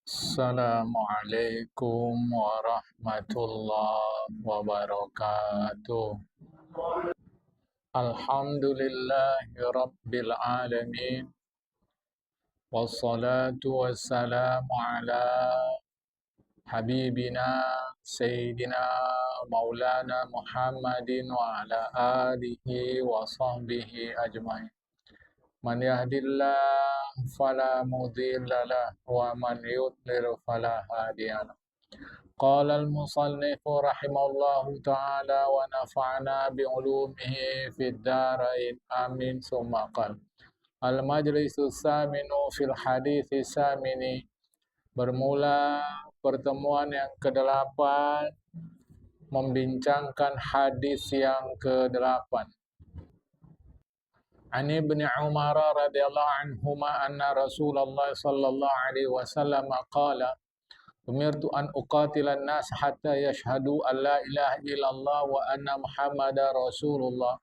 Assalamualaikum warahmatullahi wabarakatuh. Alhamdulillahi rabbil alamin. Wassalatu wassalamu ala habibina sayyidina maulana Muhammadin wa ala alihi wa sahbihi ajmain. Man yahdillahu fala mudilla lahu wa man yudlil fala hadiya lahu. Qala al-musannif rahimahullahu ta'ala wa nafa'na bi'ulumihi fid dharain amin summa qala al-majlisu saminu fil hadithi samini. Bermula pertemuan yang ke-8 membincangkan hadis yang ke-8. An Ibn Umar radhiyallahu anhuma anna Rasulullah sallallahu alaihi wasallam qala umirtu an uqatila an-nas hatta yashhadu an la ilaha illallah wa anna Muhammadar Rasulullah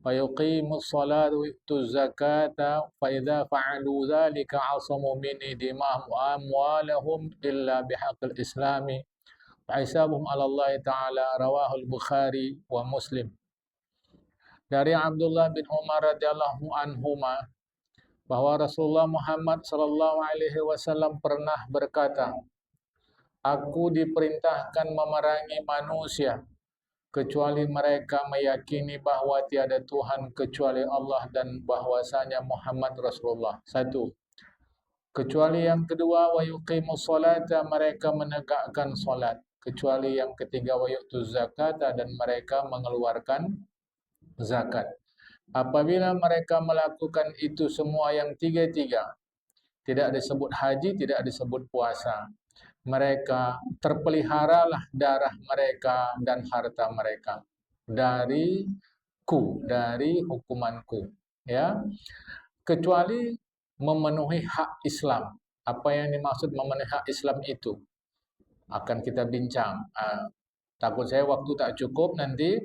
wa yuqimus salata wa yu'tuz zakata fa idza fa'alu dzalika 'asamu minni dimahum wa amwalahum illa bihaqqil islami wa hisabuhum 'ala Allah ta'ala. Rawahul Bukhari wa Muslim. Dari Abdullah bin Umar radhiyallahu anhuma bahwa Rasulullah Muhammad sallallahu alaihi wasallam pernah berkata, "Aku diperintahkan memerangi manusia kecuali mereka meyakini bahwa tiada Tuhan kecuali Allah dan bahwasanya Muhammad Rasulullah." Satu. Kecuali yang kedua, wa yuqimus salata, mereka menegakkan salat. Kecuali yang ketiga, wa yu'tuz zakata, dan mereka mengeluarkan zakat. Apabila mereka melakukan itu semua yang tiga-tiga, tidak disebut haji, tidak disebut puasa, mereka terpeliharalah darah mereka dan harta mereka dari hukumanku, ya, kecuali memenuhi hak Islam. Apa yang dimaksud memenuhi hak Islam itu akan kita bincang. Takut saya waktu tak cukup nanti.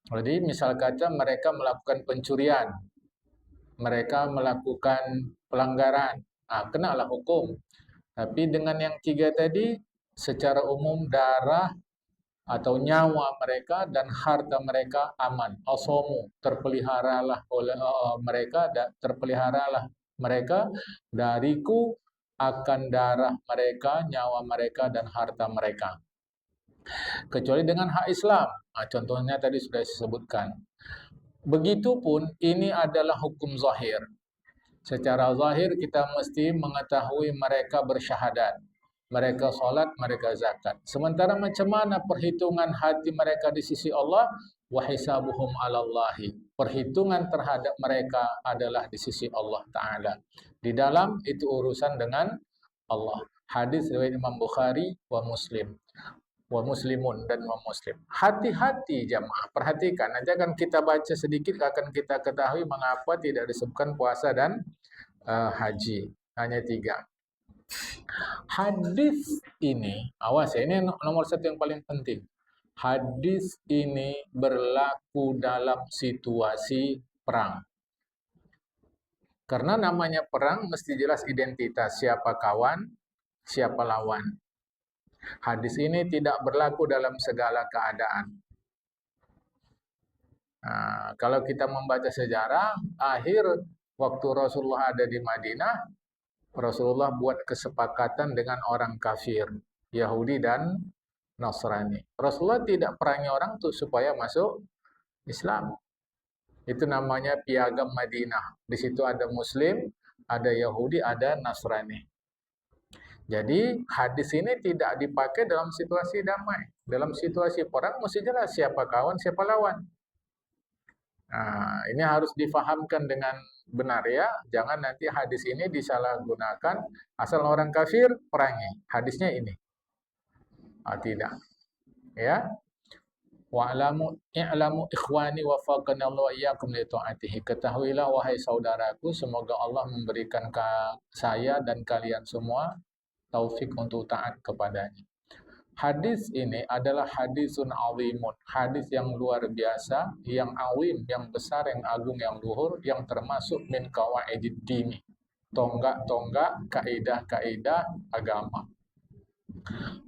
Jadi misal kata mereka melakukan pencurian, mereka melakukan pelanggaran, kenalah hukum. Tapi dengan yang tiga tadi, secara umum darah atau nyawa mereka dan harta mereka aman. Asomu, terpeliharalah oleh terpeliharalah mereka dariku akan darah mereka, nyawa mereka dan harta mereka. Kecuali dengan hak Islam. Contohnya tadi sudah disebutkan. Begitupun ini adalah hukum zahir. Secara zahir kita mesti mengetahui mereka bersyahadat, mereka salat, mereka zakat. Sementara macam mana perhitungan hati mereka di sisi Allah? Wa hisabuhum 'alallahi. Perhitungan terhadap mereka adalah di sisi Allah Ta'ala. Di dalam itu urusan dengan Allah. Hadis riwayat Imam Bukhari wa Muslim. Wa muslimun dan wa muslim. Hati-hati jamaah, perhatikan. Nanti akan kita baca sedikit, akan kita ketahui mengapa tidak disebutkan puasa dan haji. Hanya tiga. Hadis ini, awas ya, ini nomor satu yang paling penting. Hadis ini berlaku dalam situasi perang. Karena namanya perang, mesti jelas identitas siapa kawan, siapa lawan. Hadis ini tidak berlaku dalam segala keadaan. Kalau kita membaca sejarah, akhir waktu Rasulullah ada di Madinah, Rasulullah buat kesepakatan dengan orang kafir, Yahudi dan Nasrani. Rasulullah tidak perangi orang tuh supaya masuk Islam. Itu namanya piagam Madinah. Di situ ada Muslim, ada Yahudi, ada Nasrani. Jadi hadis ini tidak dipakai dalam situasi damai. Dalam situasi perang mesti jelas siapa kawan, siapa lawan. Ini harus difahamkan dengan benar ya. Jangan nanti hadis ini disalahgunakan. Asal orang kafir, perangi. Hadisnya ini. Tidak. Ya. I'lamu ikhwani wafaqanallahu iyyakum li ta'atihi. Ketahuilah wahai saudaraku, semoga Allah memberikan saya dan kalian semua taufik untuk taat kepadanya. Hadis ini adalah hadisun azimun, hadis yang luar biasa, yang azim, yang besar, yang agung, yang luhur, yang termasuk min qawaidid dini, tonggak-tonggak kaidah-kaidah agama.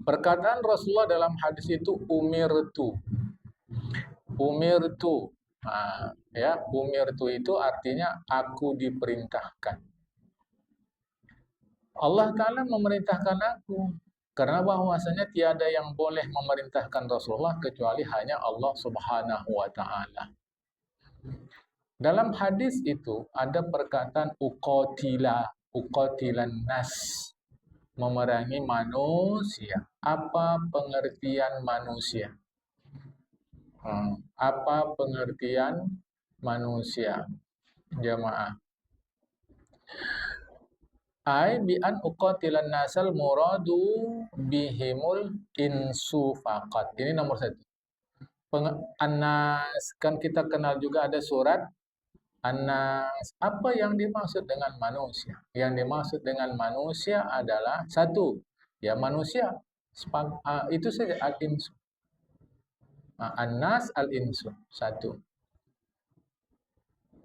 Perkataan Rasulullah dalam hadis itu umirtu. Umirtu. Ya, umirtu itu artinya aku diperintahkan. Allah Ta'ala memerintahkan aku. Karena bahwasanya tiada yang boleh memerintahkan Rasulullah kecuali hanya Allah Subhanahu wa Ta'ala. Dalam hadis itu ada perkataan uqatilan nas, memerangi manusia. Apa pengertian manusia? Apa pengertian manusia? Jamaah. Ai bi an uqatilan nasal muradu bihimul insu faqat. Ini nomor 1. An-nas, kan kita kenal juga ada surat An-nas. Apa yang dimaksud dengan manusia? Yang dimaksud dengan manusia adalah 1, ya manusia. Itu saja, al-insu. An-nas al-insu. 1.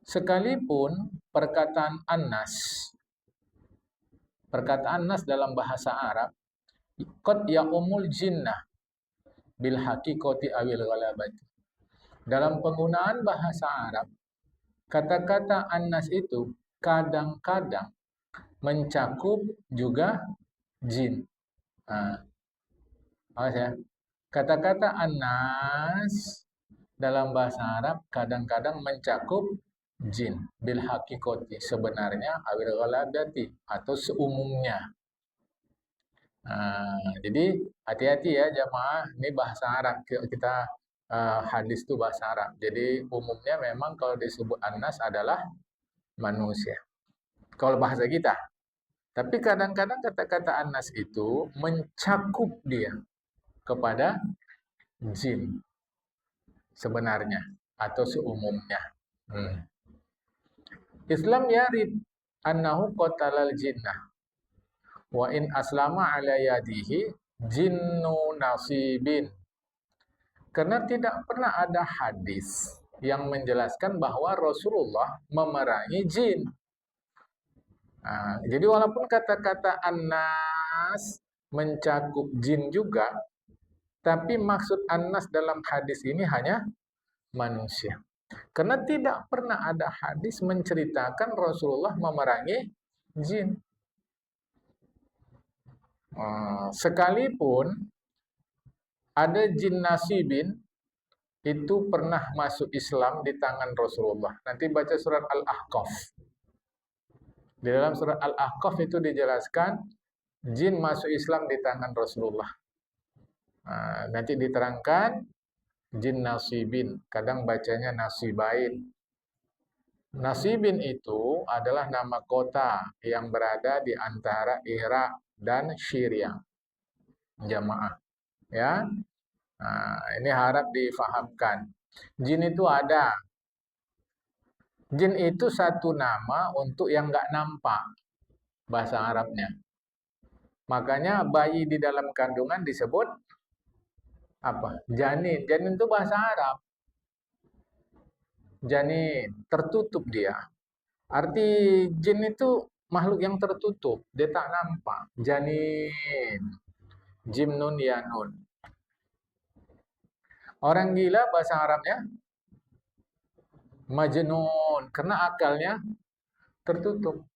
Sekalipun perkataan nas dalam bahasa Arab qad ya'umul jinnah bil haqiqati awil ghalabati. Dalam penggunaan bahasa Arab, kata-kata an-nas itu kadang-kadang mencakup juga jin. Awas ya. Kata-kata an-nas dalam bahasa Arab kadang-kadang mencakup jin bil haqiqati, sebenarnya awil ghalabati atau seumumnya. Jadi hati-hati ya jamaah, ini bahasa Arab, kita hadis itu bahasa Arab. Jadi umumnya memang kalau disebut an-nas adalah manusia. Kalau bahasa kita. Tapi kadang-kadang kata-kata an-nas itu mencakup dia kepada jin sebenarnya atau seumumnya. Islam yarid annahu qatalal jinnah wa in aslama ala yadihi jinnu nasibin. Karena tidak pernah ada hadis yang menjelaskan bahwa Rasulullah memerangi jin. Jadi walaupun kata-kata an-nas mencakup jin juga, tapi maksud an-nas dalam hadis ini hanya manusia. Karena tidak pernah ada hadis menceritakan Rasulullah memerangi jin. Sekalipun ada jin nasibin itu pernah masuk Islam di tangan Rasulullah. Nanti baca surat Al-Ahqaf. Di dalam surat Al-Ahqaf itu dijelaskan jin masuk Islam di tangan Rasulullah. Nanti diterangkan jin nasibin, kadang bacanya nasibain. Nasibin itu adalah nama kota yang berada di antara Irak dan Syria. Jamaah, ya. Ini harap difahamkan. Jin itu ada. Jin itu satu nama untuk yang nggak nampak, bahasa Arabnya. Makanya bayi di dalam kandungan disebut apa? Janin. Janin itu bahasa Arab. Janin, tertutup dia. Arti jin itu makhluk yang tertutup, dia tak nampak. Janin, jimnun yanun. Orang gila bahasa Arabnya majnun, karena akalnya tertutup.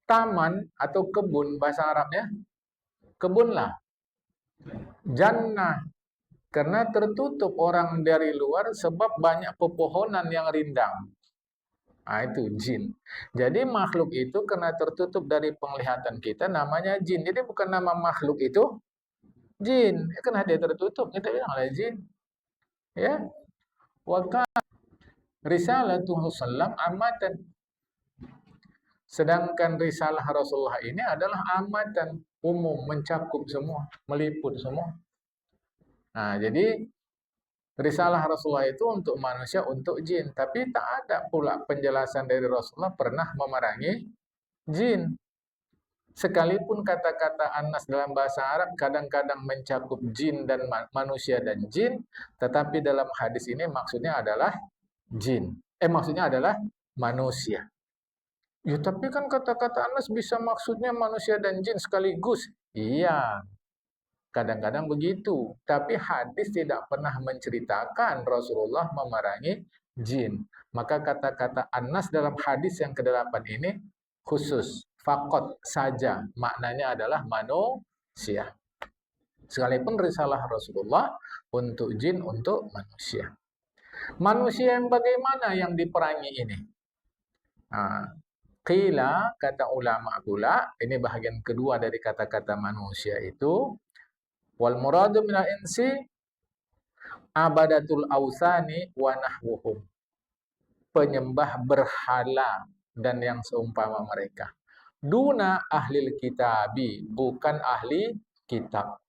Taman atau kebun bahasa Arabnya kebunlah. Jannah, karena tertutup orang dari luar sebab banyak pepohonan yang rindang. Itu jin. Jadi makhluk itu karena tertutup dari penglihatan kita namanya jin. Jadi bukan nama makhluk itu jin. Karena dia tertutup, kita bilang oleh jin. Ya. Waka risalatuhu sallam amatan. Sedangkan risalah Rasulullah ini adalah amatan, umum, mencakup semua, meliput semua. Jadi risalah Rasulullah itu untuk manusia, untuk jin. Tapi tak ada pula penjelasan dari Rasulullah pernah memerangi jin. Sekalipun kata-kata an-nas dalam bahasa Arab kadang-kadang mencakup jin dan manusia dan jin, tetapi dalam hadis ini maksudnya adalah jin. Maksudnya adalah manusia. Ya, tapi kan kata-kata an-nas bisa maksudnya manusia dan jin sekaligus. Iya. Kadang-kadang begitu. Tapi hadis tidak pernah menceritakan Rasulullah memerangi jin. Maka kata-kata Anas dalam hadis yang ke-8 ini khusus, fakot saja. Maknanya adalah manusia. Sekalipun risalah Rasulullah untuk jin, untuk manusia. Manusia yang bagaimana yang diperangi ini? Qila, kata ulama pula, ini bahagian kedua dari kata-kata manusia itu, wal muradu minal insi abadatul awsani wa nahwuhum. Penyembah berhala dan yang seumpama mereka. Duna ahli kitabi, bukan ahli kitab.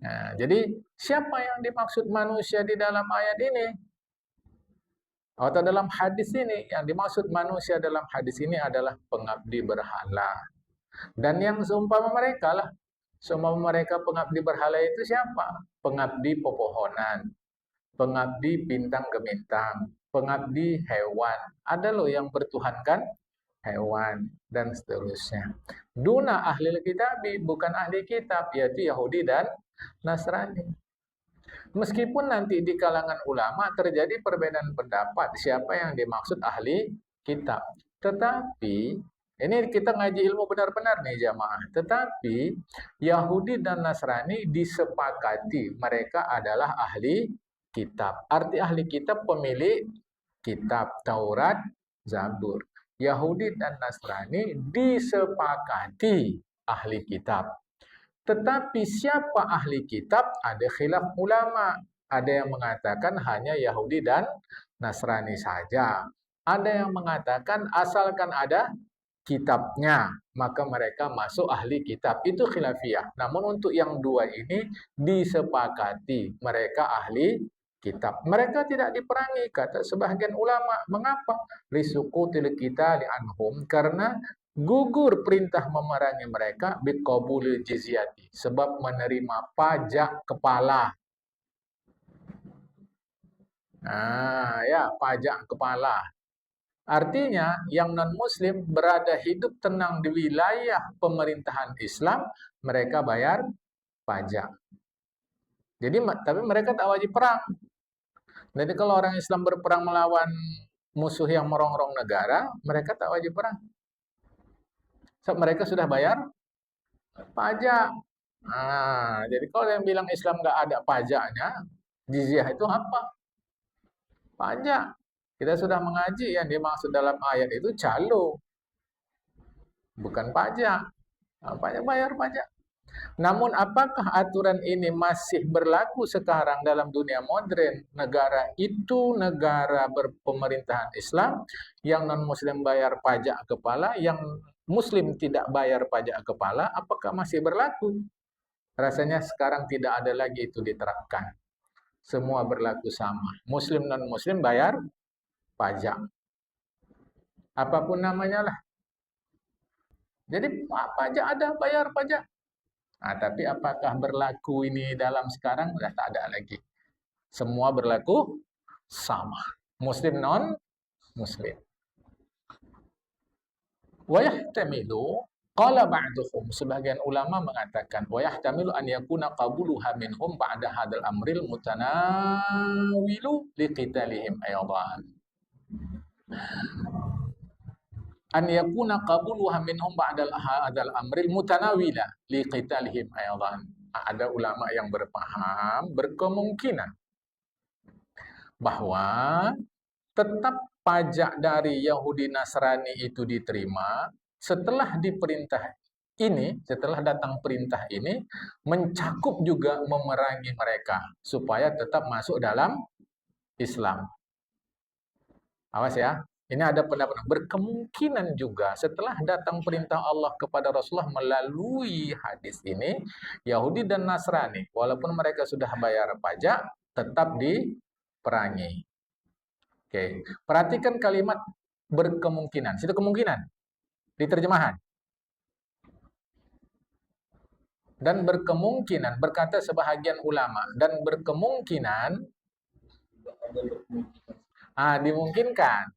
Nah, jadi siapa yang dimaksud manusia di dalam ayat ini? Atau dalam hadis ini, yang dimaksud manusia dalam hadis ini adalah pengabdi berhala. Dan yang seumpama mereka lah. Seumpama mereka pengabdi berhala itu siapa? Pengabdi pepohonan, pengabdi bintang gemintang, pengabdi hewan. Ada loh yang bertuhankan hewan, dan seterusnya. Duna ahli kitab, bukan ahli kitab, yaitu Yahudi dan Nasrani. Meskipun nanti di kalangan ulama terjadi perbedaan pendapat siapa yang dimaksud ahli kitab. Tetapi, ini kita ngaji ilmu benar-benar nih jamaah. Tetapi, Yahudi dan Nasrani disepakati mereka adalah ahli kitab. Arti ahli kitab pemilik kitab Taurat, Zabur. Yahudi dan Nasrani disepakati ahli kitab. Tetapi siapa ahli kitab? Ada khilaf ulama. Ada yang mengatakan hanya Yahudi dan Nasrani saja. Ada yang mengatakan asalkan ada kitabnya, maka mereka masuk ahli kitab. Itu khilafiyah. Namun untuk yang dua ini disepakati mereka ahli kitab. Mereka tidak diperangi, kata sebahagian ulama. Mengapa? Lisuqutil qitali anhum, karena gugur perintah memerangi mereka biqabulil jizyati, sebab menerima pajak kepala. Nah, ya, pajak kepala. Artinya, yang non-muslim berada hidup tenang di wilayah pemerintahan Islam, mereka bayar pajak. Jadi, tapi mereka tak wajib perang. Jadi kalau orang Islam berperang melawan musuh yang merongrong negara, mereka tak wajib perang. So, mereka sudah bayar pajak. Nah, jadi kalau yang bilang Islam nggak ada pajaknya, jizyah itu apa? Pajak. Kita sudah mengaji yang dimaksud dalam ayat itu calo, bukan pajak. Pajak bayar pajak. Namun apakah aturan ini masih berlaku sekarang dalam dunia modern? Negara itu negara berpemerintahan Islam, yang non-muslim bayar pajak kepala, yang muslim tidak bayar pajak kepala, apakah masih berlaku? Rasanya sekarang tidak ada lagi itu diterapkan. Semua berlaku sama. Muslim non-muslim bayar pajak. Apapun namanya lah. Jadi pajak ada, bayar pajak. Nah, tapi apakah berlaku ini dalam sekarang? Sudah tak ada lagi. Semua berlaku sama. Muslim non-muslim. Wayahtamilu, qala ba'duhum, sebagian ulama mengatakan, wayahtamilu an yakuna qabuluha minhum ba'da hadal amril mutanawilu liqitalihim aydan. An yakuna qabuluha minhum ba'dal hadal amril mutanawila liqitalihim aydan. Ada ulama yang berpaham, berkemungkinan bahwa tetap pajak dari Yahudi Nasrani itu diterima setelah diperintah ini, setelah datang perintah ini, mencakup juga memerangi mereka supaya tetap masuk dalam Islam. Awas ya. Ini ada pendapat berkemungkinan juga setelah datang perintah Allah kepada Rasulullah melalui hadis ini, Yahudi dan Nasrani, walaupun mereka sudah bayar pajak, tetap diperangi. Oke, perhatikan kalimat berkemungkinan. Situ kemungkinan di terjemahan. Dan berkemungkinan, berkata sebahagian ulama, dan berkemungkinan dimungkinkan.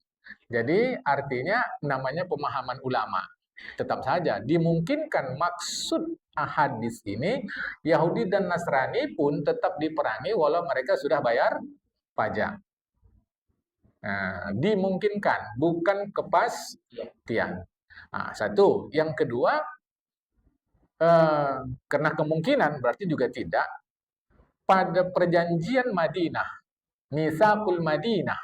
Jadi artinya namanya pemahaman ulama. Tetap saja dimungkinkan maksud hadis ini Yahudi dan Nasrani pun tetap diperangi walau mereka sudah bayar pajak. Nah, dimungkinkan, bukan kepastian. Nah, satu. Yang kedua, karena kemungkinan berarti juga tidak. Pada perjanjian Madinah, Mitsaqul Madinah,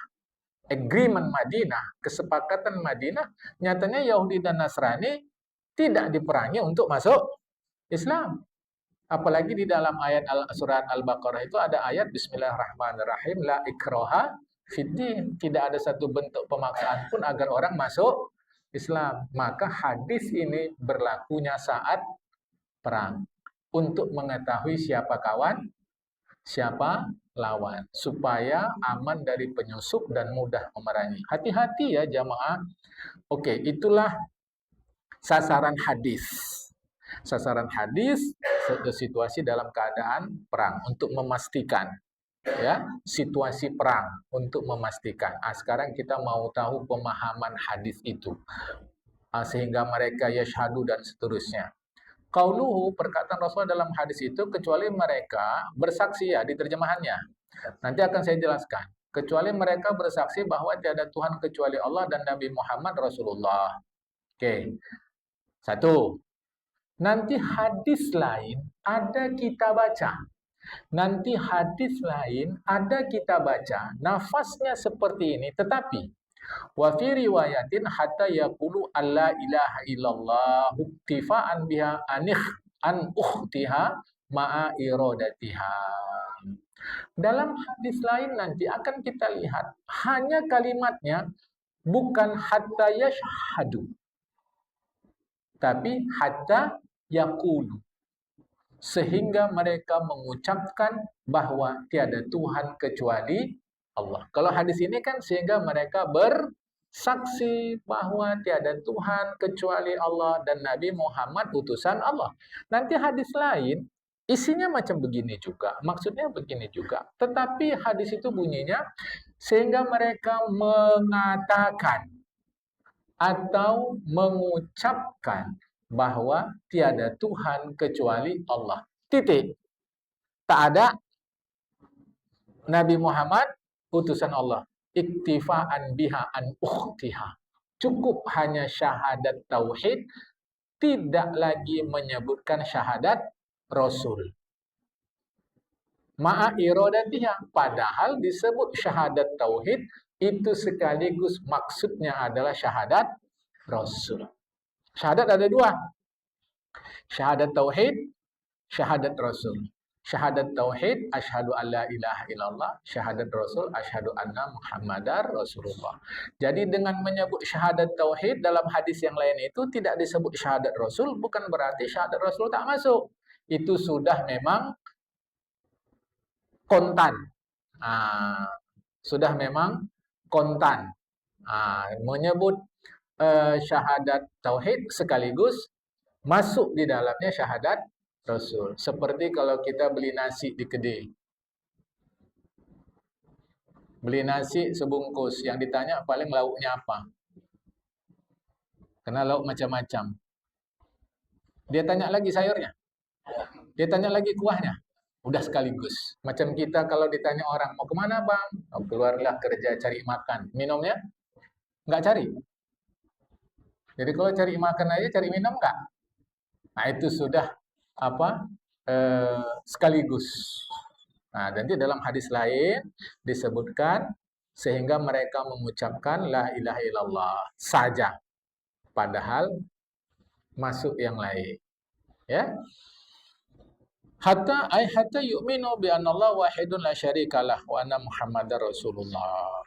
agreement Madinah, kesepakatan Madinah, nyatanya Yahudi dan Nasrani tidak diperangi untuk masuk Islam. Apalagi di dalam ayat surat Al-Baqarah itu ada ayat Bismillahirrahmanirrahim, la ikraha fiddin. Tidak ada satu bentuk pemaksaan pun agar orang masuk Islam. Maka hadis ini berlakunya saat perang untuk mengetahui siapa kawan, siapa lawan, supaya aman dari penyusup dan mudah memerangi. Hati-hati ya jamaah. Oke, itulah sasaran hadis. Sasaran hadis situasi dalam keadaan perang untuk memastikan ya situasi perang untuk memastikan. Sekarang kita mau tahu pemahaman hadis itu sehingga mereka yashhadu dan seterusnya. Qauluhu, perkataan Rasul dalam hadis itu, kecuali mereka bersaksi ya di terjemahannya. Nanti akan saya jelaskan. Kecuali mereka bersaksi bahwa tiada Tuhan kecuali Allah dan Nabi Muhammad Rasulullah. Oke. Satu. Nanti hadis lain ada kita baca. Nanti hadis lain ada kita baca. Nafasnya seperti ini, tetapi wa fi riwayatin hatta yaqulu alla ilaha illallah uktifaan biha an ukhtiha ma'a iradatiha. Dalam hadis lain nanti akan kita lihat hanya kalimatnya bukan hatta yashhadu, tapi hatta yaqulu, sehingga mereka mengucapkan bahwa tiada Tuhan kecuali Allah. Kalau hadis ini kan sehingga mereka bersaksi bahwa tiada Tuhan kecuali Allah dan Nabi Muhammad utusan Allah. Nanti hadis lain isinya macam begini juga, maksudnya begini juga. Tetapi hadis itu bunyinya sehingga mereka mengatakan atau mengucapkan bahwa tiada Tuhan kecuali Allah. Titik. Tak ada Nabi Muhammad utusan Allah. Iktifaan biha an ukhtiha. Cukup hanya syahadat tauhid, tidak lagi menyebutkan syahadat Rasul. Ma'a iradatiha, padahal disebut syahadat tauhid itu sekaligus maksudnya adalah syahadat Rasul. Syahadat ada dua. Syahadat tauhid, syahadat Rasul. Syahadat tauhid, asyhadu alla ilaha illallah. Syahadat Rasul, asyhadu anna Muhammadar Rasulullah. Jadi dengan menyebut syahadat tauhid dalam hadis yang lain itu tidak disebut syahadat Rasul, bukan berarti syahadat Rasul tak masuk. Itu sudah memang kontan. Sudah memang kontan. Menyebut syahadat tauhid sekaligus masuk di dalamnya syahadat Rasul. Seperti kalau kita beli nasi di kedai. Beli nasi sebungkus, yang ditanya paling lauknya apa? Karena lauk macam-macam. Dia tanya lagi sayurnya. Dia tanya lagi kuahnya. Udah sekaligus. Macam kita kalau ditanya orang, mau kemana bang? Oh, keluarlah kerja cari makan. Minumnya? Nggak cari. Jadi kalau cari makan aja, cari minum nggak? Nah itu sudah apa? Sekaligus. Nah nanti dalam hadis lain disebutkan sehingga mereka mengucapkan la ilaha illallah saja. Padahal masuk yang lain. Ya. Hatta yu'minu bi anallahu wahidun la syarikalah wa anna Muhammadar Rasulullah.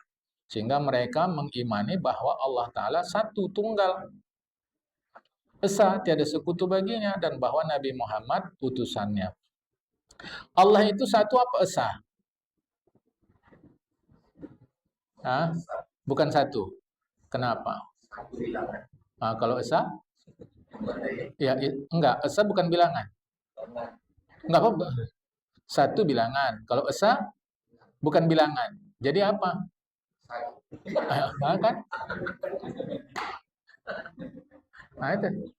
Sehingga mereka mengimani bahwa Allah Ta'ala satu tunggal, esa, tiada sekutu baginya, dan bahwa Nabi Muhammad utusannya. Allah itu satu apa esa? Bukan satu. Kenapa? Kalau esa? Ya, enggak. Esa bukan bilangan. Enggak apa-apa. Satu bilangan. Kalau esa bukan bilangan. Jadi apa? Kan? Nah itu.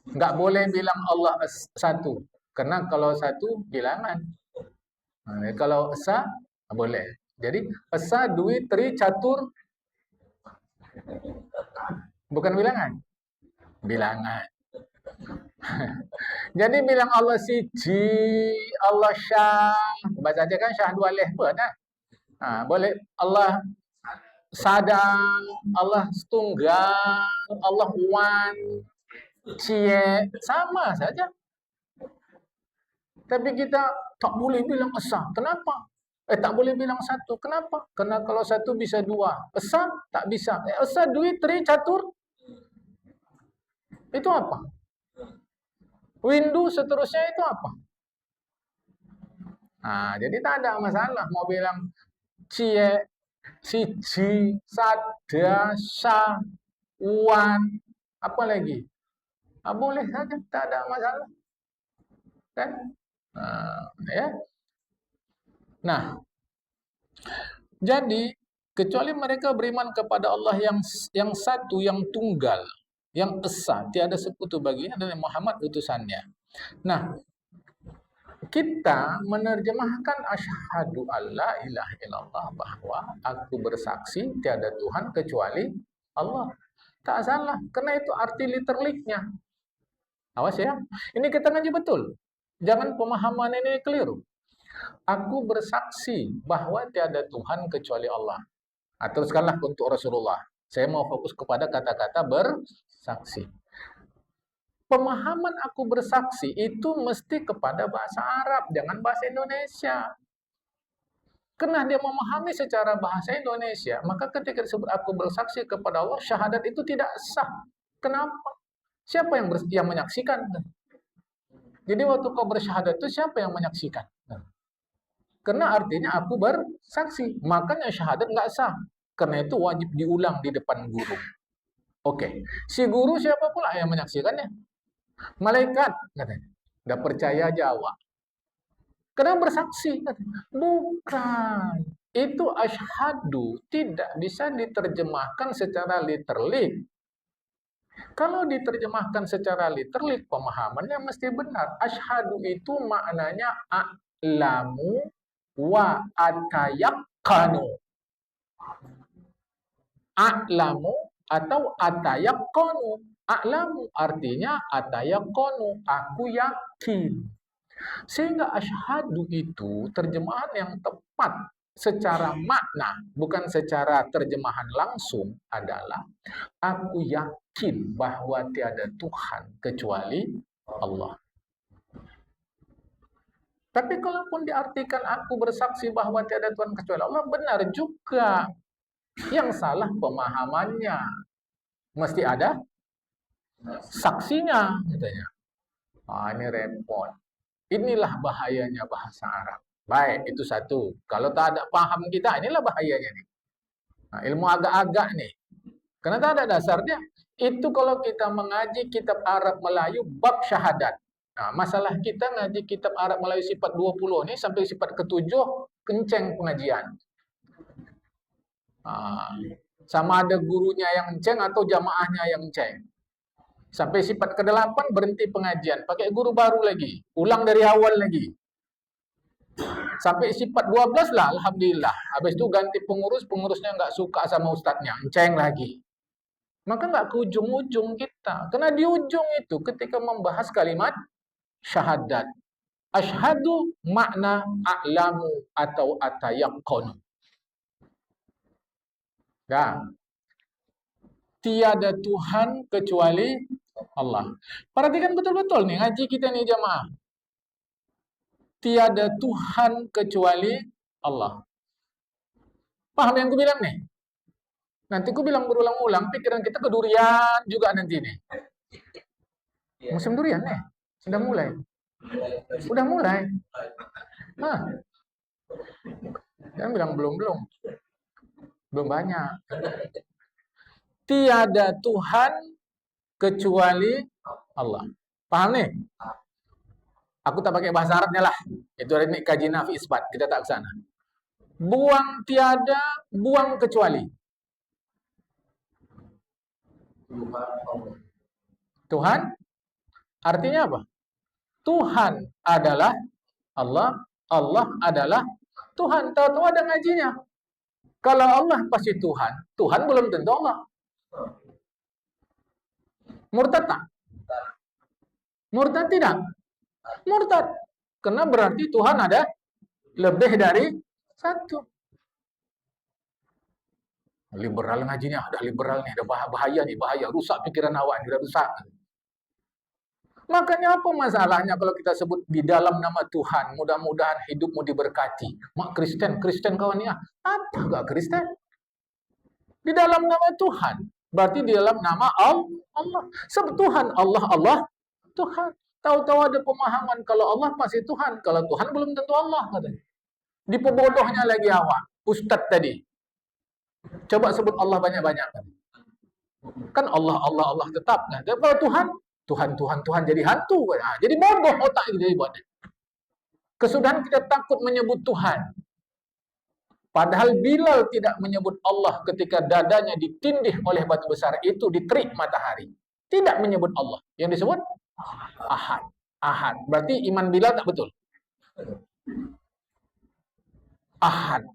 Nggak boleh bilang Allah satu. Karena kalau satu bilangan. Nah, kalau esa boleh. Jadi esa, dwi, tri, catur bukan bilangan. Bilangan. Jadi bilang Allah siji, Allah syah. Baca aja kan syah dua leh pun. Nah, boleh Allah sadang, Allah tunggal, Allah wan, cie, sama saja. Tapi kita tak boleh bilang esa. Kenapa? Tak boleh bilang satu. Kenapa? Karena kalau satu bisa dua. Esa tak bisa. Esa, dui, tri, catur. Itu apa? Windu seterusnya itu apa? Nah, jadi tak ada masalah mau bilang cie, siji, sada, sa, wan, apa lagi? Boleh saja, tak ada masalah. Kan? Ya. Nah, jadi kecuali mereka beriman kepada Allah yang satu, yang tunggal, yang esa, tiada sekutu baginya dan Muhammad utusannya. Nah, kita menerjemahkan asyhadu alla ilaha illallah bahwa aku bersaksi tiada Tuhan kecuali Allah. Tak salah, karena itu arti literally-nya. Awas ya, ini kita ngaji betul. Jangan pemahaman ini keliru. Aku bersaksi bahwa tiada Tuhan kecuali Allah. Teruskanlah untuk Rasulullah. Saya mau fokus kepada kata-kata bersaksi. Pemahaman aku bersaksi itu mesti kepada bahasa Arab, jangan bahasa Indonesia. Karena dia memahami secara bahasa Indonesia, maka ketika disebut aku bersaksi kepada Allah, syahadat itu tidak sah. Kenapa? Siapa yang menyaksikan? Jadi waktu kau bersyahadat itu siapa yang menyaksikan? Karena artinya aku bersaksi, makanya syahadat nggak sah. Karena itu wajib diulang di depan guru. Oke, si guru siapa pula yang menyaksikannya? Malaikat, katanya. Nggak percaya Jawa. Karena bersaksi, katanya. Bukan. Itu asyhadu tidak bisa diterjemahkan secara literally. Kalau diterjemahkan secara literally, pemahamannya mesti benar. Asyhadu itu maknanya a'lamu wa atayakkanu. A'lamu atau atayakkanu. A'lamu artinya atayakkanu, aku yakin. Sehingga asyhadu itu terjemahan yang tepat secara makna, bukan secara terjemahan langsung adalah aku yakin bahwa tiada Tuhan kecuali Allah. Tapi kalaupun diartikan aku bersaksi bahwa tiada Tuhan kecuali Allah, benar juga. Yang salah pemahamannya. Mesti ada saksinya, katanya. Ini repot. Inilah bahayanya bahasa Arab. Baik, itu satu. Kalau tak ada paham kita, inilah bahayanya nih. Nah, ilmu agak-agak nih. Karena tak ada dasarnya. Itu kalau kita mengaji kitab Arab Melayu bab syahadat. Nah, masalah kita ngaji kitab Arab Melayu sifat 20 nih sampai sifat ke-7 kenceng pengajian. Sama ada gurunya yang enceng atau jamaahnya yang enceng. Sampai sifat ke-8 berhenti pengajian, pakai guru baru lagi, ulang dari awal lagi. Sampai sifat 12 lah, alhamdulillah. Habis itu ganti pengurus, pengurusnya nggak suka sama ustadznya, enceng lagi. Maka nggak ke ujung-ujung kita. Karena di ujung itu ketika membahas kalimat syahadat. Asyhadu makna a'lamu atau atayaqqanu. Nah, tiada Tuhan kecuali Allah. Perhatikan betul-betul nih ngaji kita nih jamaah. Tiada Tuhan kecuali Allah. Paham yang ku bilang nih? Nanti ku bilang berulang-ulang, pikiran kita kedurian juga nanti nih. Musim durian nih, sudah mulai. Udah mulai. Jangan bilang belum-belum. Belum banyak. Tiada Tuhan kecuali Allah. Paham nih? Aku tak pakai bahasa Arabnya lah. Itu ada nih kaji nafi isbat. Kita tak ke sana. Buang tiada, buang kecuali. Tuhan artinya apa? Tuhan adalah Allah, Allah adalah Tuhan. Tahu-tahu ada ngajinya. Kalau Allah pasti Tuhan, Tuhan belum tentu Allah. Murtad tak? Murtad tidak? Murtad. Karena berarti Tuhan ada lebih dari satu. Liberal ngajinya, ada liberal nih, ada bahaya nih, bahaya. Rusak pikiran awak, sudah rusak. Makanya apa masalahnya kalau kita sebut di dalam nama Tuhan, mudah-mudahan hidupmu diberkati. Mak Kristen, Kristen kawan ya. Apa gak Kristen? Di dalam nama Tuhan. Berarti di dalam nama Allah. Sebab Tuhan, Allah, Tuhan. Tahu-tahu ada pemahaman kalau Allah pasti Tuhan. Kalau Tuhan belum tentu Allah. Katanya. Di pebodohnya lagi awak. Ustadz tadi. Coba sebut Allah banyak-banyak. Kan Allah tetap. Nah, kalau Tuhan jadi hantu. Nah, jadi bodoh otak itu jadi bodoh. Kesudahan kita takut menyebut Tuhan. Padahal Bilal tidak menyebut Allah ketika dadanya ditindih oleh batu besar itu diterik matahari. Tidak menyebut Allah. Yang disebut Ahad. Ahad. Berarti iman Bilal tak betul. Ahad.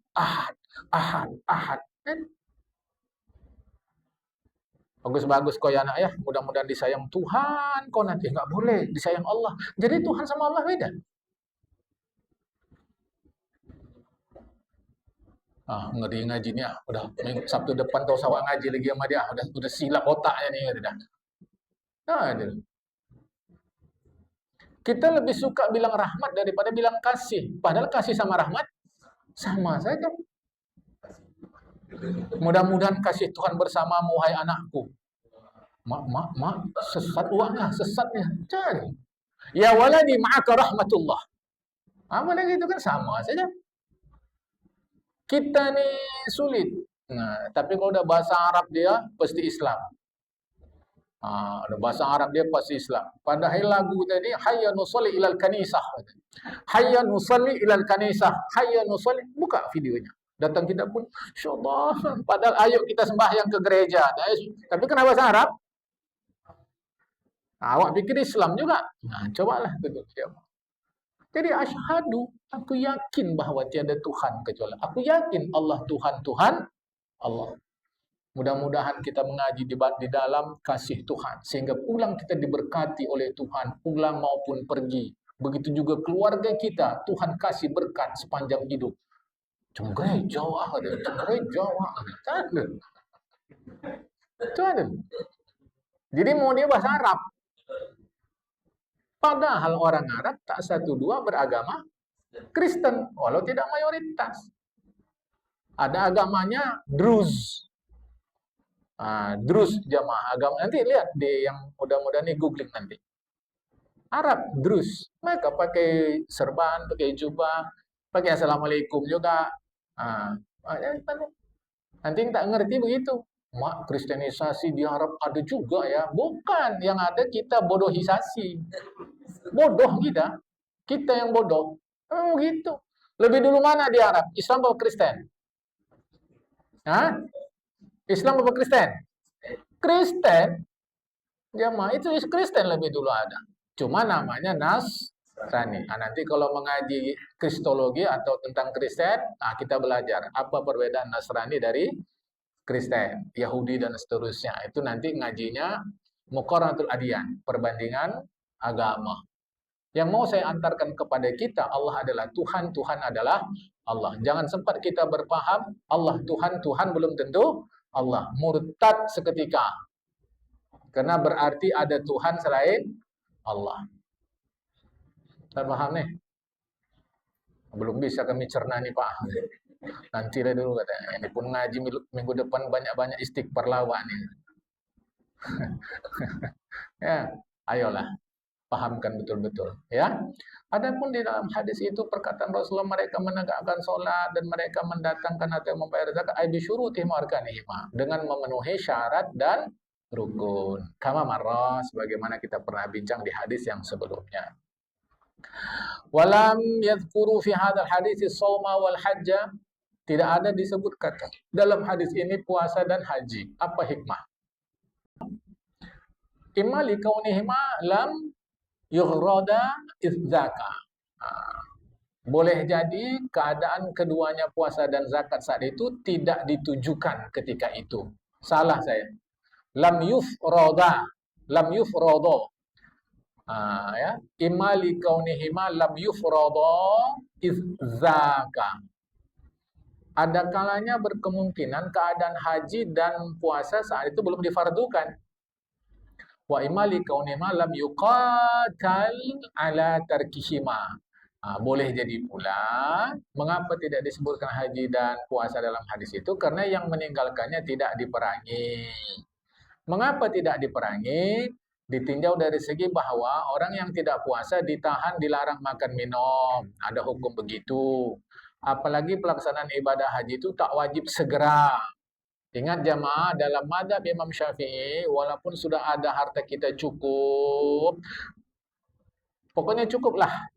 Bagus-bagus kau ya anak ya. Mudah-mudahan disayang Tuhan. Kau nanti nggak boleh disayang Allah. Jadi Tuhan sama Allah beda. Ngeri ngajinya. Udah Sabtu depan tahu sawak ngaji lagi sama dia. Udah silap otaknya nih. Kita lebih suka bilang rahmat daripada bilang kasih. Padahal kasih sama rahmat sama saja. Mudah-mudahan kasih Tuhan bersamamu, hai anakku. Mak, sesat uangnya, sesatnya. Cari. Ya waladi ma'aka rahmatullah. Apa lagi itu kan sama saja. Kita nih sulit. Nah, tapi kalau udah bahasa Arab dia pasti Islam. Udah bahasa Arab dia pasti Islam. Padahal lagu tadi hayya nusalli ilal kanisah. Hayya nusalli ilal kanisah. Hayya nusalli, buka videonya. Datang kita pun, insyaallah. Padahal ayo kita sembahyang ke gereja. Tapi kenapa bahasa Arab? Awak pikir Islam juga. Nah, cobalah betul. Jadi asyhadu, aku yakin bahwa tiada Tuhan kecuali. Aku yakin Allah Tuhan Allah. Mudah-mudahan kita mengaji di dalam kasih Tuhan sehingga pulang kita diberkati oleh Tuhan, pulang maupun pergi. Begitu juga keluarga kita, Tuhan kasih berkat sepanjang hidup. Cenggerai Jawa ada, cenggerai Jawa ada. Itu ada. Jadi mau dia bahasa Arab. Padahal orang Arab tak satu dua beragama Kristen, walau tidak mayoritas. Ada agamanya Druz. Druz jamaah agama. Nanti lihat di yang mudah-mudahan nih googling nanti. Arab Druz. Mereka pakai serban, pakai jubah, pakai assalamualaikum juga. Nanti tak ngerti begitu. Mak, kristenisasi di Arab ada juga ya. Bukan, yang ada kita bodohisasi. Bodoh kita. Kita yang bodoh. Memang begitu. Lebih dulu mana di Arab? Islam atau Kristen? Islam atau Kristen? Kristen. Jamaah itu Kristen lebih dulu ada. Cuma namanya Nasrani. Nanti kalau mengaji kristologi atau tentang Kristen, kita belajar apa perbedaan Nasrani dari Kristen, Yahudi dan seterusnya. Itu nanti ngajinya Muqaranatul Adyan, perbandingan agama. Yang mau saya antarkan kepada kita, Allah adalah Tuhan, Tuhan adalah Allah. Jangan sempat kita berpaham Allah Tuhan, Tuhan belum tentu Allah. Murtad seketika. Karena berarti ada Tuhan selain Allah. Saya paham nih? Belum bisa kami cerna nih Pak. Nanti lah dulu katanya. Ini pun ngaji minggu depan banyak-banyak istighfar lawak nih. Ya, ayolah. Pahamkan betul-betul. Ya. Adapun di dalam hadis itu perkataan Rasulullah mereka menegakkan sholat dan mereka mendatangkan atau membayar zakat bisyurutihim wa arkanihima dengan memenuhi syarat dan rukun. Kama marra sebagaimana kita pernah bincang di hadis yang sebelumnya. Walam yadhkuru fi hadzal hadis shauma wal hajja. Tidak ada disebut kata dalam hadis ini puasa dan haji. Apa hikmah? imma likaunihima lam yughrada idzaka. Boleh jadi keadaan keduanya puasa dan zakat saat itu tidak ditujukan ketika itu. Salah saya. Lam yufrada, lam yufrada. Ya, imma likaunihima lam yufrada idzaka. Ada kalanya berkemungkinan keadaan haji dan puasa saat itu belum difardukan. Wa imma likaunihima lam yuqatal ala tarkihima. Boleh jadi pula, mengapa tidak disebutkan haji dan puasa dalam hadis itu? Karena yang meninggalkannya tidak diperangi. Mengapa tidak diperangi? Ditinjau dari segi bahwa orang yang tidak puasa ditahan, dilarang makan minum. Ada hukum begitu. Apalagi pelaksanaan ibadah haji itu tak wajib segera. Ingat jamaah, dalam mazhab Imam Syafi'i, walaupun sudah ada harta kita cukup, pokoknya cukuplah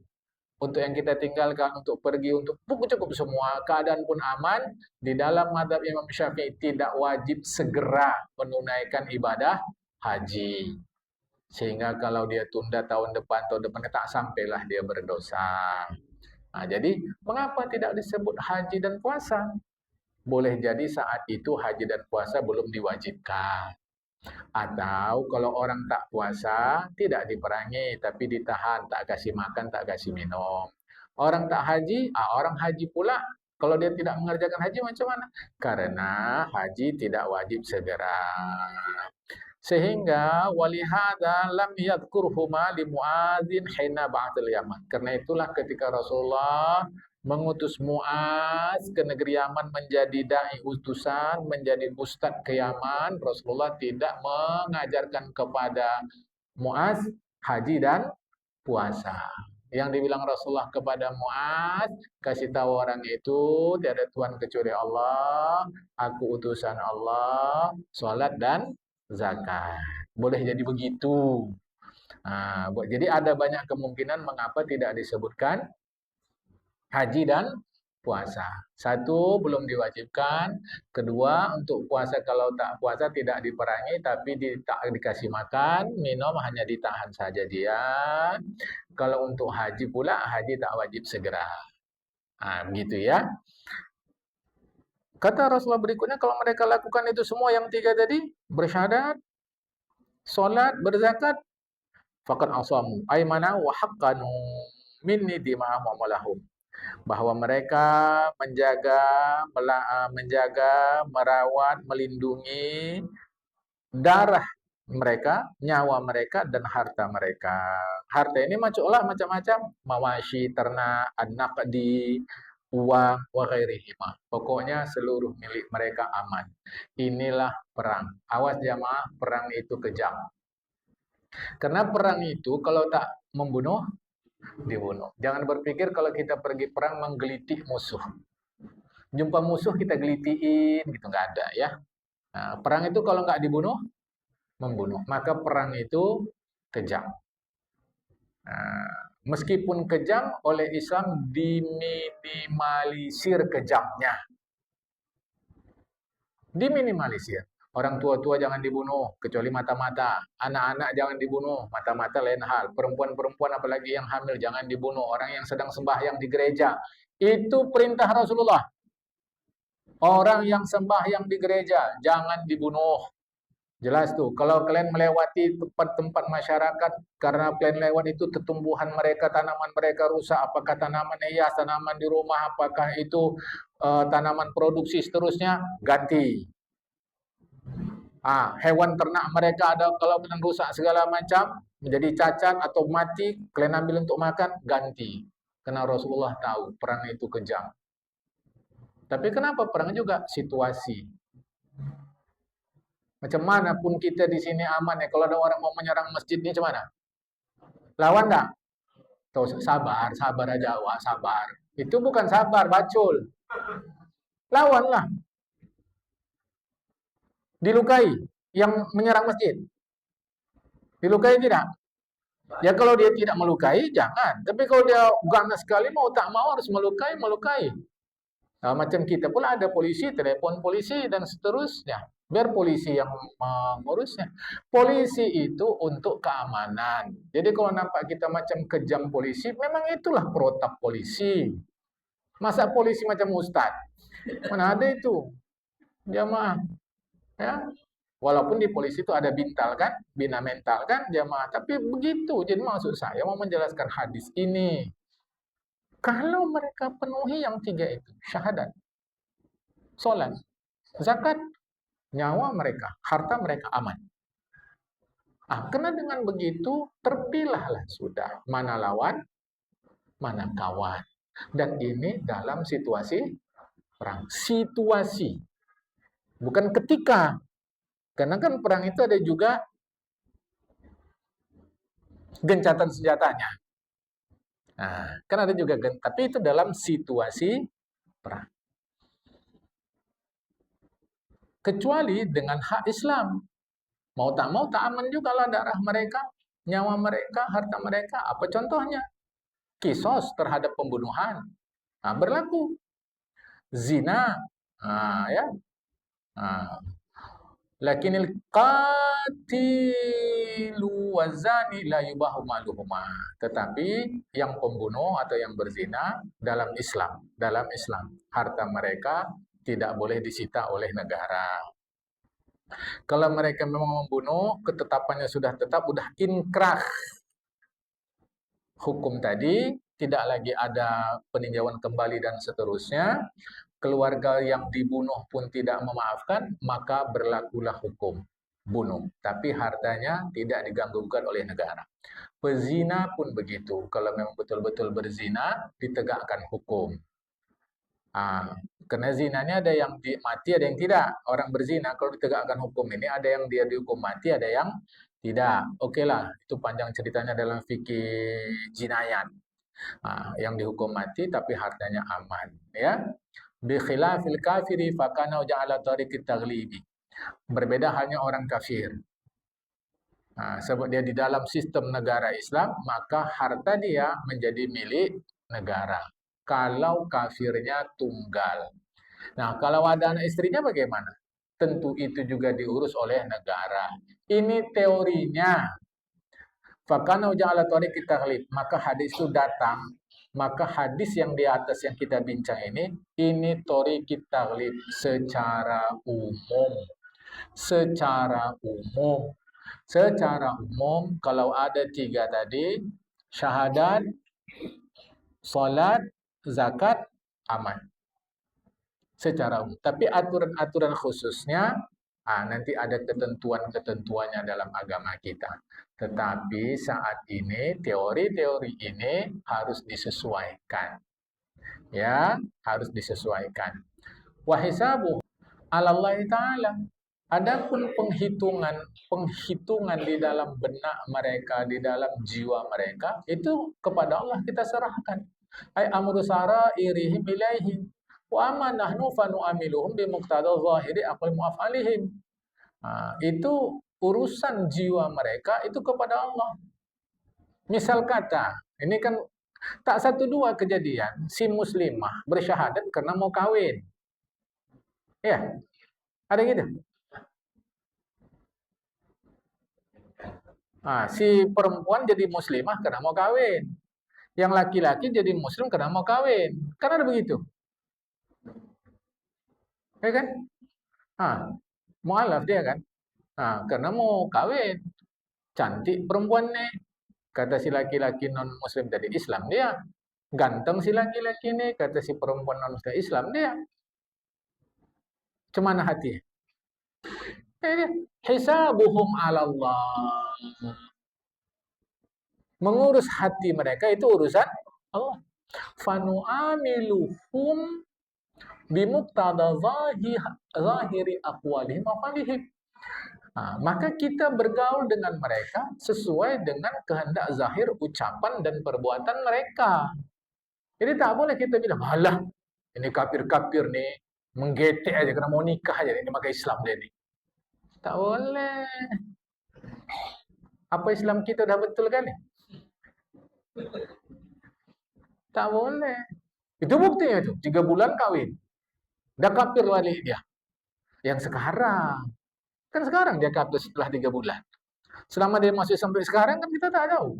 untuk yang kita tinggalkan, untuk pergi, untuk cukup semua, keadaan pun aman. Di dalam mazhab Imam Syafi'i tidak wajib segera menunaikan ibadah haji. Sehingga kalau dia tunda tahun depan tak sampailah dia berdosa. Jadi mengapa tidak disebut haji dan puasa? Boleh jadi saat itu haji dan puasa belum diwajibkan. Atau kalau orang tak puasa, tidak diperangi, tapi ditahan, tak kasih makan, tak kasih minum. Orang tak haji, orang haji pula, kalau dia tidak mengerjakan haji macam mana? Karena haji tidak wajib segera. Sehingga walihada lam yadhkurhuma li Muadzin hina ba'athil Yaman. Karena itulah ketika Rasulullah mengutus Muaz ke negeri Yaman menjadi dai utusan, menjadi ustadz ke Yaman, Rasulullah tidak mengajarkan kepada Muaz haji dan puasa. Yang dibilang Rasulullah kepada Muaz, kasih tahu orang itu tiada Tuhan kecuali Allah, aku utusan Allah, sholat dan zakat. Boleh jadi begitu. Jadi ada banyak kemungkinan mengapa tidak disebutkan haji dan puasa. Satu, belum diwajibkan. Kedua, untuk puasa kalau tak puasa tidak diperangi, tapi tak dikasih makan, minum hanya ditahan saja dia. Kalau untuk haji pula, haji tak wajib segera. Begitu ya. Kata Rasulullah berikutnya, kalau mereka lakukan itu semua yang tiga tadi, bersyahadat, solat, berzakat, faqad asamu aymana wa haqqanu minni dima'ahum wa malahum. Bahwa mereka menjaga, merawat, melindungi darah mereka, nyawa mereka, dan harta mereka. Harta ini macam-macam, mawashi, ternak, an-naqdi, uang, wa ghairihima. Pokoknya seluruh milik mereka aman. Inilah perang. Awas jamaah, perang itu kejam. Karena perang itu kalau tak membunuh, dibunuh. Jangan berpikir kalau kita pergi perang menggelitik musuh. Jumpa musuh kita gelitiin, gitu nggak ada ya. Perang itu kalau nggak dibunuh, membunuh. Maka perang itu kejam. Meskipun kejam, oleh Islam diminimalisir kejamnya. Diminimalisir. Orang tua-tua jangan dibunuh, kecuali mata-mata. Anak-anak jangan dibunuh, mata-mata lain hal. Perempuan-perempuan apalagi yang hamil jangan dibunuh. Orang yang sedang sembahyang di gereja. Itu perintah Rasulullah. Orang yang sembahyang di gereja, jangan dibunuh. Jelas tuh, kalau kalian melewati tempat-tempat masyarakat, karena kalian lewat itu tumbuhan mereka, tanaman mereka rusak, apakah tanaman hias, tanaman di rumah, apakah itu tanaman produksi seterusnya, ganti. Hewan ternak mereka ada kalau kalian rusak segala macam, menjadi cacat atau mati, kalian ambil untuk makan, ganti. Karena Rasulullah tahu perang itu kejam. Tapi kenapa perang juga? Situasi. Macam mana pun kita di sini aman ya, kalau ada orang mau menyerang masjid ini macam mana? Lawan enggak? Sabar aja, sabar. Itu bukan sabar, bacul. Lawanlah. Dilukai yang menyerang masjid. Dilukai tidak? Ya kalau dia tidak melukai, jangan. Tapi kalau dia ganas sekali, mau tak mau harus melukai. Macam kita pula ada polisi, telepon polisi, dan seterusnya. Biar polisi yang mengurusnya. Polisi itu untuk keamanan. Jadi kalau nampak kita macam kejam polisi, memang itulah protap polisi. Masa polisi macam ustaz? Mana ada itu? Jamaah, ya. Walaupun di polisi itu ada bintal kan, bina mental kan, jamaah. Tapi begitu. Jadi maksud saya mau menjelaskan hadis ini. Kalau mereka penuhi yang tiga itu, syahadat, sholat, zakat, nyawa mereka, harta mereka aman. Karena dengan begitu terpilahlah sudah mana lawan, mana kawan. Dan ini dalam situasi perang. Situasi, bukan ketika. Karena kan perang itu ada juga gencatan senjatanya. Kan ada juga, tapi itu dalam situasi perang. Kecuali dengan hak Islam. Mau tak aman juga lah darah mereka, nyawa mereka, harta mereka. Apa contohnya? Kisos terhadap pembunuhan. Berlaku. Zina. Ya. Lakinil qatilu wazani la yubahu maluhuma. Tetapi yang pembunuh atau yang berzina dalam Islam, harta mereka tidak boleh disita oleh negara. Kalau mereka memang membunuh, ketetapannya sudah tetap, sudah inkrah. Hukum tadi tidak lagi ada peninjauan kembali dan seterusnya. Keluarga yang dibunuh pun tidak memaafkan, maka berlakulah hukum bunuh. Tapi hartanya tidak diganggu-gugat oleh negara. Pezina pun begitu. Kalau memang betul-betul berzina, ditegakkan hukum. Karena zinanya ada yang mati, ada yang tidak. Orang berzina kalau ditegakkan hukum ini, ada yang dia dihukum mati, ada yang tidak. Oke lah, itu panjang ceritanya dalam fikih jinayat. Yang dihukum mati tapi hartanya aman, ya. Bi khilafil kafiri fakana ja'ala tariqit taghlibi. Berbeda halnya orang kafir. Sebab dia di dalam sistem negara Islam, maka harta dia menjadi milik negara. Kalau kafirnya tunggal. Nah, kalau ada anak istrinya bagaimana? Tentu itu juga diurus oleh negara. Ini teorinya. Fakana ja'ala tariqit taghlib. Maka hadis itu datang. Maka hadis yang di atas yang kita bincang ini tariqit taghlib secara umum. Secara umum. Secara umum, kalau ada tiga tadi, syahadat, salat, zakat, aman. Secara umum. Tapi aturan-aturan khususnya, nanti ada ketentuan-ketentuannya dalam agama kita. Tetapi saat ini, teori-teori ini harus disesuaikan. Ya, harus disesuaikan. Wa hisabu 'ala Allah Ta'ala. Adapun penghitungan di dalam benak mereka, di dalam jiwa mereka, itu kepada Allah kita serahkan. Ai amru sarairihim ilaihim wa amma nahnu fanu'amiluhum bi muqtada zahiri aqli mu'afalihim. Itu urusan jiwa mereka itu kepada Allah. Misal kata, ini kan tak satu dua kejadian si muslimah bersyahadat karena mau kawin. Ya, ada gitu. Si perempuan jadi muslimah karena mau kawin. Yang laki-laki jadi muslim karena mau kawin. Kan ada begitu. Ya kan? Mu'alaf dia kan? Karena mau kawin. Cantik perempuan nih. Kata si laki-laki non-muslim tadi, Islam dia. Ganteng si laki-laki nih. Kata si perempuan non-muslim, Islam dia. Cemana hati? Hisabuhum 'ala Allah. Mengurus hati mereka itu urusan Allah. Fanu'amiluhum bimuqtada zahiri aqwalihim wa falihim. Maka kita bergaul dengan mereka sesuai dengan kehendak zahir ucapan dan perbuatan mereka. Jadi tak boleh kita bilang, alah ini kafir-kafir nih, menggetek aja karena mau nikah aja ini pakai Islam dia nih. Tak boleh. Apa Islam kita dah betul kan? Tak boleh. Itu buktinya itu. 3 bulan kawin. Dah kafir balik dia. Yang sekarang. Kan sekarang dia kabur setelah 3 bulan. Selama dia masih sampai sekarang kan kita tak tahu.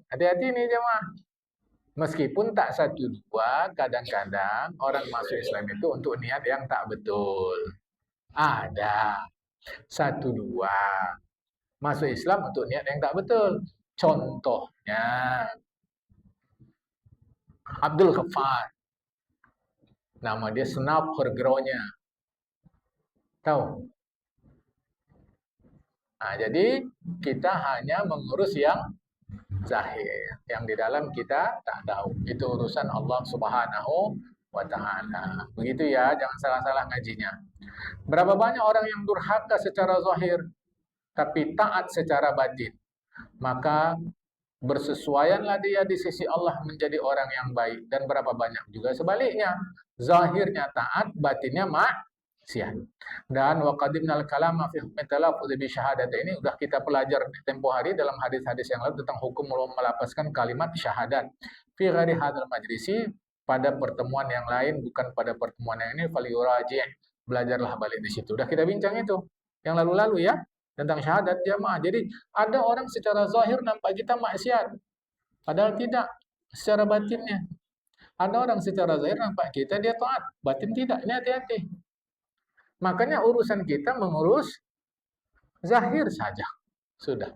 Hati-hati nih jemaah. Meskipun tak satu dua, kadang-kadang orang masuk Islam itu untuk niat yang tak betul. Ada satu dua masuk Islam untuk niat yang tak betul. Contohnya Abdul Ghaffar. Nama dia Senap Hergronya. Tahu? Nah, jadi kita hanya mengurus yang zahir, yang di dalam kita tak tahu. Itu urusan Allah Subhanahu wa taala. Begitu ya, jangan salah-salah ngajinya. Berapa banyak orang yang durhaka secara zahir tapi taat secara batin? Maka bersesuaianlah dia di sisi Allah menjadi orang yang baik. Dan berapa banyak juga sebaliknya, zahirnya taat, batinnya maksiat. Dan waqadimnal kalama fi hukmi talaffuz bi syahadat ini sudah kita pelajari di tempo hari dalam hadis-hadis yang lalu tentang hukum melafazkan kalimat syahadat. Fi ghairi hadzal majlisi, pada pertemuan yang lain, bukan pada pertemuan yang ini, falyuraji', belajarlah balik di situ. Sudah kita bincang itu yang lalu-lalu ya, tentang syahadat jamaah. Jadi ada orang secara zahir nampak kita maksiat, padahal tidak secara batinnya. Ada orang secara zahir nampak kita dia taat, batin tidak. Ini hati-hati. Makanya urusan kita mengurus zahir saja. Sudah.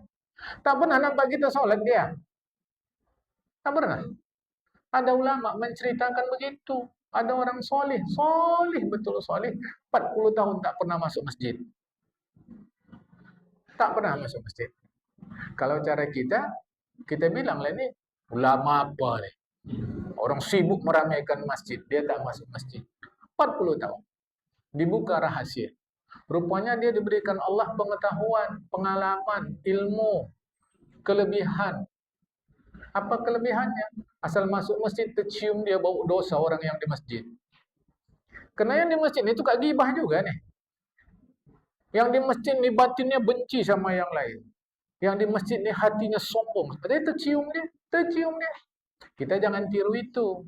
Tak pernah nampak kita sholat dia. Tak pernah. Ada ulama menceritakan begitu. Ada orang soleh, betul soleh, 40 tahun tak pernah masuk masjid. Tak pernah masuk masjid. Kalau cara kita bilang lah ini ulama apa nih? Orang sibuk meramaikan masjid, dia tak masuk masjid. 40 tahun. Dibuka rahasia. Rupanya dia diberikan Allah pengetahuan, pengalaman, ilmu, kelebihan. Apa kelebihannya? Asal masuk masjid tercium dia bau dosa orang yang di masjid. Karena yang di masjid itu kak gibah juga nih. Yang di masjid ini batinnya benci sama yang lain. Yang di masjid ini hatinya sombong. Dia tercium dia. Kita jangan tiru itu.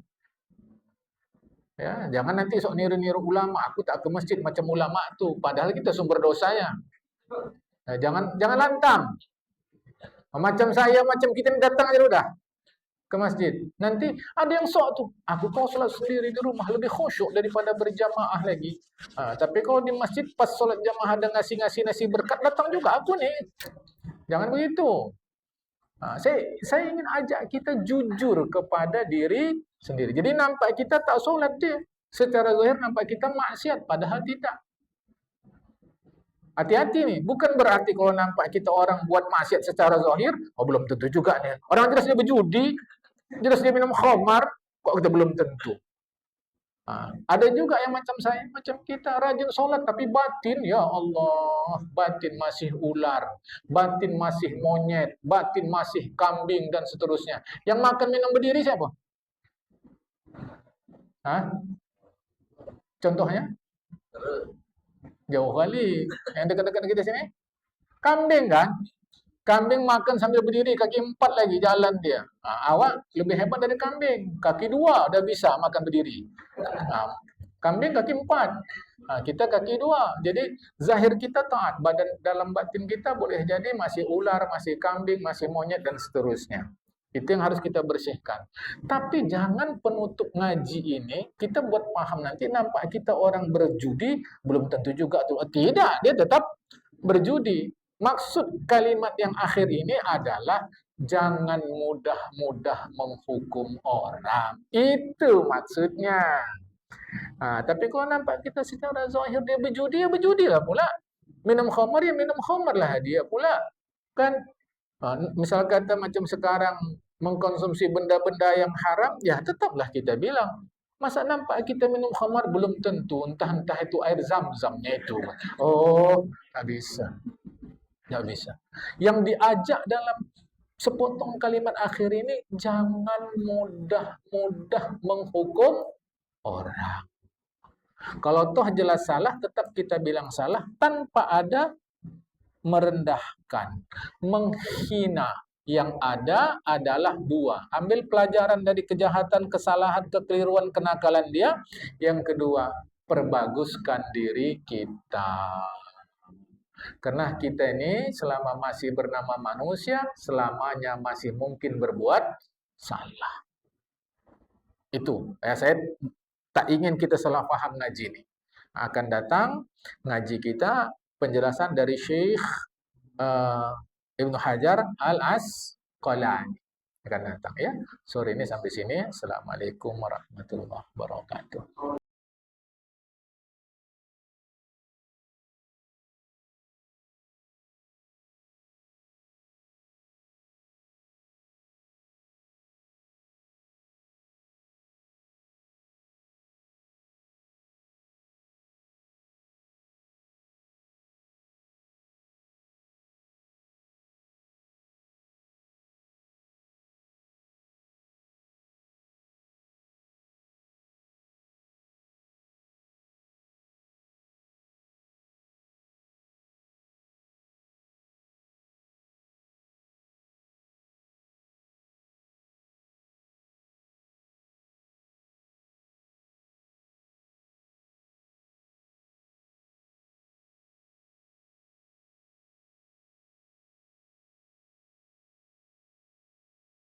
Ya, jangan nanti sok niru-niru ulama. Aku tak ke masjid macam ulama tu. Padahal kita sumber dosanya. Nah, jangan lantang. Macam saya, macam kita datang aja udah ke masjid. Nanti ada yang sok tuh. Aku kau sholat sendiri di rumah lebih khusyuk daripada berjamaah lagi. Tapi kalau di masjid pas sholat jamaah ada ngasih nasi berkat, datang juga aku nih. Jangan begitu. Saya ingin ajak kita jujur kepada diri sendiri. Jadi nampak kita tak sholat dia. Secara zahir nampak kita maksiat, padahal tidak. Hati-hati nih, bukan berarti kalau nampak kita orang buat maksiat secara zahir, belum tentu juga nih. Orang jelas dia berjudi, jelas dia minum khamar, kok kita belum tentu. Ada juga yang macam saya, macam kita rajin sholat tapi batin, ya Allah, batin masih ular, batin masih monyet, batin masih kambing dan seterusnya. Yang makan minum berdiri siapa? Contohnya? Jauh kali. Yang dekat-dekat kita sini? Kambing kan? Kambing makan sambil berdiri, kaki 4 lagi jalan dia. Awak lebih hebat dari kambing. Kaki 2 udah bisa makan berdiri. Kambing kaki 4. Kita kaki 2. Jadi zahir kita taat. Dalam batin kita boleh jadi masih ular, masih kambing, masih monyet dan seterusnya. Itu yang harus kita bersihkan. Tapi jangan penutup ngaji ini kita buat paham nanti nampak kita orang berjudi, belum tentu juga tuh. Tidak, dia tetap berjudi. Maksud kalimat yang akhir ini adalah jangan mudah-mudah menghukum orang. Itu maksudnya. Tapi kalau nampak kita secara zahir dia berjudi, ya berjudilah pula. Minum khamar, ya minum khamar lah dia pula. Kan? Misal kata macam sekarang mengkonsumsi benda-benda yang haram, ya tetaplah kita bilang. Masa nampak kita minum khamar belum tentu, entah itu air zam-zamnya itu. Tak bisa. Tak bisa. Yang diajak dalam sepotong kalimat akhir ini, jangan mudah-mudah menghukum orang. Kalau toh jelas salah, tetap kita bilang salah tanpa ada merendahkan, menghina Yang ada adalah dua. Ambil pelajaran dari kejahatan, kesalahan, kekeliruan, kenakalan dia. Yang kedua, perbaguskan diri kita. Karena kita ini selama masih bernama manusia, selamanya masih mungkin berbuat salah. Itu. Saya tak ingin kita salah paham ngaji ini. Akan datang ngaji kita penjelasan dari Syekh Ibnu Hajar Al-Asqalani akan datang ya. Sore ini sampai sini. Assalamualaikum warahmatullahi wabarakatuh.